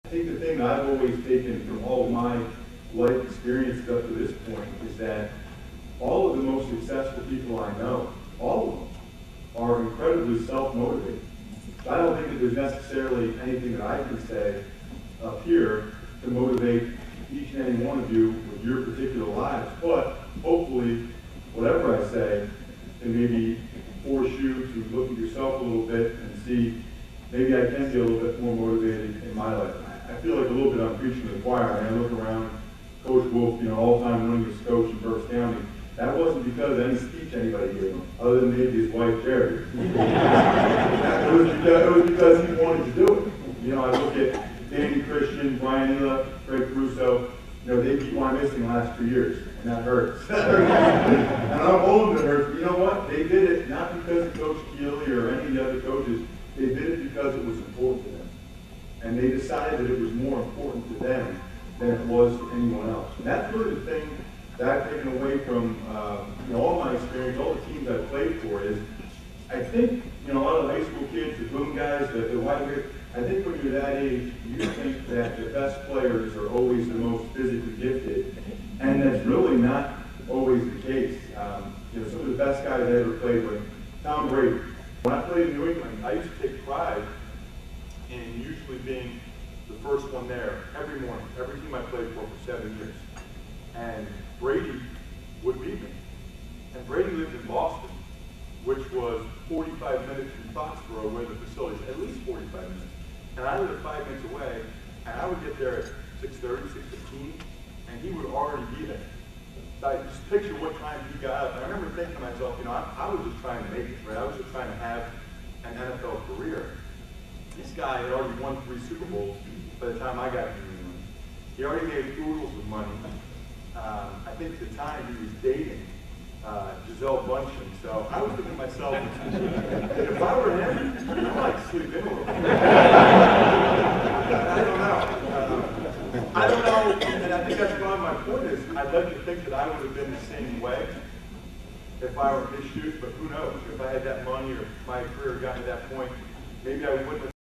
I think the thing that I've always taken from all of my life experiences up to this point is that all of the most successful people I know, all of them, are incredibly self-motivated. So I don't think that there's necessarily anything that I can say up here to motivate each and any one of you with your particular lives, but hopefully whatever I say can maybe force you to look at yourself a little bit and see maybe I can be a little bit more motivated in my life. I feel like a little bit I'm preaching to the choir. I mean, I look around, Coach Wolf, all-time winningest coach in Berks County. That wasn't because of any speech anybody gave him, other than maybe his wife, Jerry. it was because he wanted to do it. I look at Danny Christian, Brian Ela, Craig Caruso. They beat Wyoming the last 2 years, and that hurts. And I'm holding it hurts, but you know what? They did it not because of Coach Keeley or any of the other coaches. They did it because it was important to them. And they decided that it was more important to them than it was to anyone else. And that's really the thing that I've taken away from all my experience, all the teams I've played for is, I think, a lot of high school kids, the boom guys, the wide, I think when you're that age, you think that the best players are always the most physically gifted, and that's really not always the case. Some of the best guys I ever played with, Tom Brady. When I played in New England, I used to take pride in usually being the first one there every morning, every team I played for 7 years. And Brady would beat me. And Brady lived in Boston, which was 45 minutes from Foxborough, where the facility is, at least 45 minutes. And I lived 5 minutes away, and I would get there at 6:30, 6:15, and he would already be there. So I just picture what time he got up. And I remember thinking to myself, I was just trying to make it, right? I was just trying to have an NFL career. This guy had already won 3 Super Bowls by the time I got to New England. He already made oodles of money. I think at the time he was dating Gisele Bundchen. So I was thinking to myself, if I were him, I'd like to sleep in a little bit. I don't know, and I think that's why my point is, I'd like to think that I would have been the same way if I were in his shoes, but who knows? If I had that money or my career got to that point, maybe I wouldn't have.